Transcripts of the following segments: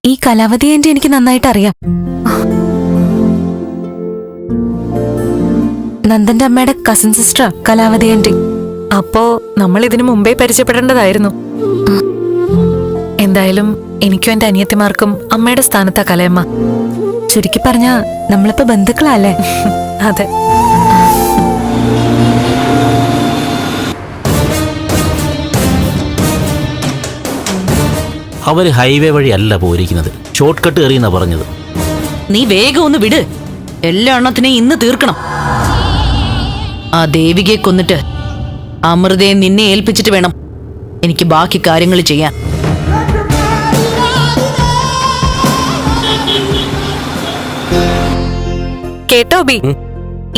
ഈ കലാവതി ആന്റി എനിക്ക് നന്നായിട്ട് അറിയാം. നന്ദന്റെ അമ്മയുടെ കസിൻ സിസ്റ്ററാ കലാവതി ആന്റി. അപ്പോ നമ്മൾ ഇതിനു മുമ്പേ പരിചയപ്പെടേണ്ടതായിരുന്നു. എന്തായാലും എനിക്കും എന്റെ അനിയത്തിമാർക്കും അമ്മയുടെ സ്ഥാനത്താ കലയമ്മ. ചുരുക്കി പറഞ്ഞാ നമ്മളിപ്പോ ബന്ധുക്കളല്ലേ? അതെ. അവര് ഹൈവേ വഴി അല്ല പോയിരിക്കുന്നത്, ഷോർട്ട് കട്ട് എറിയുന്ന പറഞ്ഞത്. നീ വേഗം ഒന്ന് വിട്, എല്ലാ എണ്ണത്തിനെയും ഇന്ന് തീർക്കണം. ആ ദേവികയെ കൊന്നിട്ട് അമൃതയെ നിന്നെ ഏൽപ്പിച്ചിട്ട് വേണം എനിക്ക് ബാക്കി കാര്യങ്ങൾ ചെയ്യാൻ. കേട്ടോ ബി,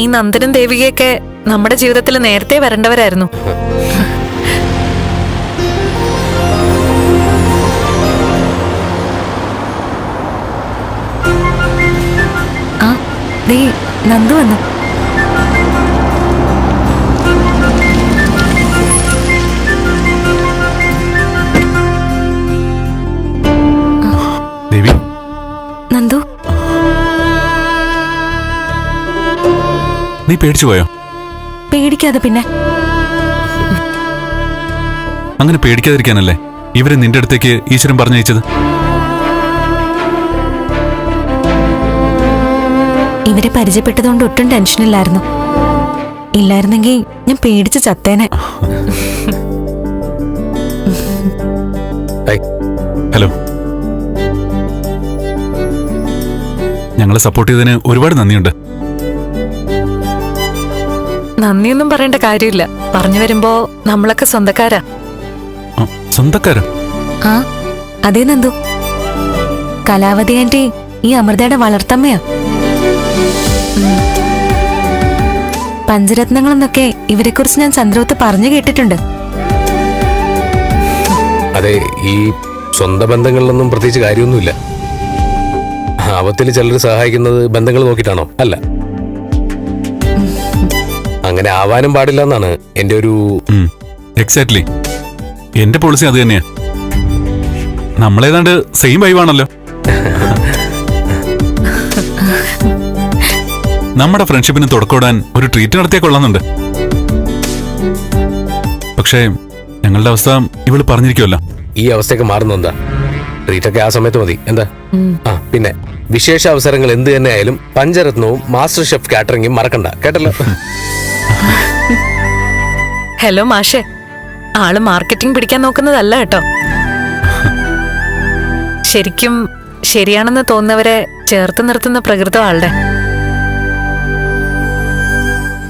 ഈ നന്ദനും ദേവികയൊക്കെ നമ്മുടെ ജീവിതത്തിൽ നേരത്തെ വരേണ്ടവരായിരുന്നു. നന്ദു വന്നു. ദേവി. നന്ദു, നീ പേടിച്ചു പോയോ? പേടിക്കാതെ പിന്നെ. അങ്ങനെ പേടിക്കാതിരിക്കാനല്ലേ ഇവരെ നിന്റെ അടുത്തേക്ക് ഈശ്വരൻ പറഞ്ഞയച്ചത്. ഇവരെ പരിചയപ്പെട്ടതുകൊണ്ട് ഒട്ടും ടെൻഷനില്ലായിരുന്നു. ഇല്ലായിരുന്നെങ്കിൽ ഞാൻ പേടിച്ച് ചത്തേനെ. ഹലോ, ഞങ്ങളെ സപ്പോർട്ട് ചെയ്തതിന് ഒരുപാട് നന്ദിയുണ്ട്. നന്ദിയൊന്നും പറയേണ്ട കാര്യമില്ല. പറഞ്ഞു വരുമ്പോ നമ്മളൊക്കെ സ്വന്തക്കാരാ. സ്വന്തക്കാരാ? ആ അതേ നന്ദു, കലാവതി ആന്റി ഈ അമൃതയുടെ വളർത്തമ്മയാ. പഞ്ചരത്നങ്ങളെന്നൊക്കെ ഇവരെ കുറിച്ച് ഞാൻ ചന്ദ്രവത്ത് പറഞ്ഞു കേട്ടിട്ടുണ്ട്. അതെ, ഈ സ്വന്തം ബന്ധങ്ങളിലൊന്നും പ്രത്യേകിച്ച് കാര്യമൊന്നുമില്ല. ആപത്തിൽ ചിലർ സഹായിക്കുന്നത് ബന്ധങ്ങൾ നോക്കിയിട്ടാണോ? അല്ല, അങ്ങനെ ആവാനും പാടില്ല എന്നാണ് എന്റെ ഒരു. എക്സാക്ട്ലി, എന്റെ പോളിസി അത് തന്നെയാ. നമ്മളേതാണ്ട് സെയിം വൈവാണല്ലോ. നമ്മുടെ ഫ്രണ്ട്ഷിപ്പിന് തുടക്കമിടാൻ ഒരു ട്രീറ്റ് നടത്തിയാൽ കൊള്ളാന്നുണ്ട്. പക്ഷേ ഞങ്ങളുടെ അവസ്ഥ ഇവള് പറഞ്ഞിരിക്കുമല്ലോ. ഈ അവസ്ഥയൊക്കെ മാറുന്ന എന്താ? ട്രീറ്റൊക്കെ ആ സമയത്ത് മതി. എന്താ? ആ പിന്നെ വിശേഷ അവസരങ്ങൾ എന്ത് തന്നെ ആയാലും പഞ്ചരത്നവും മാസ്റ്റർ ഷെഫ് കാറ്ററിംഗും മറക്കണ്ട, കേട്ടല്ലോ? ഹലോ മാഷെ, ആള് മാർക്കറ്റിംഗ് പിടിക്കാൻ നോക്കുന്നതല്ല കേട്ടോ. ശരിക്കും ശരിയാണെന്ന് തോന്നുന്നവരെ ചേർത്ത് നിർത്തുന്ന പ്രകൃതം ആളുടെ.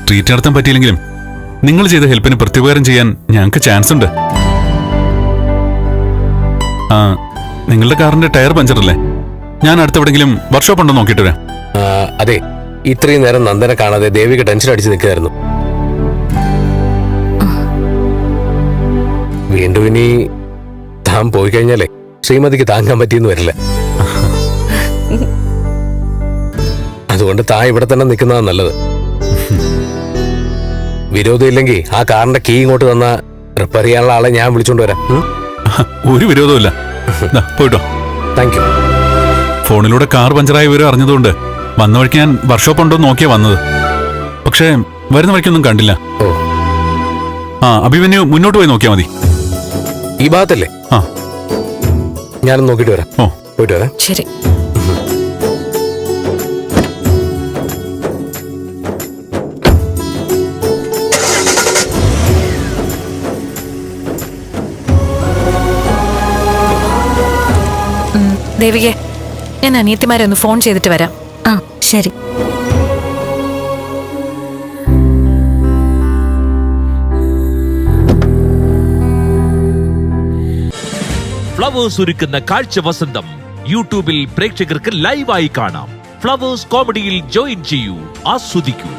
ട്രീറ്റ് നടത്താൻ പറ്റിയില്ലെങ്കിലും നിങ്ങൾ ചെയ്ത ഹെൽപ്പിന് പ്രത്യുപകാരം ചെയ്യാൻ ഞങ്ങൾക്ക് ചാൻസ് ഉണ്ട്. ആ, നിങ്ങളുടെ കാറിന്റെ ടയർ പഞ്ചറല്ലേ? ഞാൻ അടുത്തെവിടെങ്കിലും വർക്ക്ഷോപ്പ് ഉണ്ടോ നോക്കിയിട്ട് വരാം. അതെ, ഇത്രയും നേരം നന്ദനെ കാണാതെ ദേവിക ടെൻഷൻ അടിച്ച് നിൽക്കുകയായിരുന്നു. വീണ്ടും ഇനി താൻ പോയി കഴിഞ്ഞാലേ ശ്രീമതിക്ക് താങ്ങാൻ പറ്റിയെന്ന് വരില്ല. അതുകൊണ്ട് താൻ ഇവിടെ തന്നെ നിൽക്കുന്നതാണ് നല്ലത്. വിരോധം ഇല്ലെങ്കിൽ ആ കാറിന്റെ കീ ഇങ്ങോട്ട് തന്ന റിപ്പയർ ചെയ്യാനുള്ള ആളെ ഞാൻ വിളിച്ചോണ്ട് വരാം. ഒരു വിരോധമില്ല, പോയിട്ടോ. Thank you. ഫോണിലൂടെ കാർ പഞ്ചറായ വിവരം അറിഞ്ഞതുകൊണ്ട് വന്ന വഴിക്ക് ഞാൻ വർക്ക്ഷോപ്പ് ഉണ്ടോ നോക്കിയാ വന്നത്. പക്ഷേ വരുന്ന വഴിക്കൊന്നും കണ്ടില്ല. ആ, അഭിമന്യു മുന്നോട്ട് പോയി നോക്കിയാ മതി. ഈ ഭാഗത്തല്ലേ? ആ, ഞാനൊന്ന് നോക്കിട്ട് വരാം. ഓ, പോയിട്ട് വരാം. ശരി. ദേവികെ, ഞാൻ അനിയത്തിമാരെ ഒന്ന് ഫോൺ ചെയ്തിട്ട് വരാം. ആ ശരി. ഫ്ലവേഴ്സ് ഒരുക്കുന്ന കാഴ്ച വസന്തം യൂട്യൂബിൽ പ്രേക്ഷകർക്ക് ലൈവായി കാണാം. ഫ്ലവേഴ്സ് കോമഡിയിൽ ജോയിൻ ചെയ്യൂ, ആസ്വദിക്കൂ.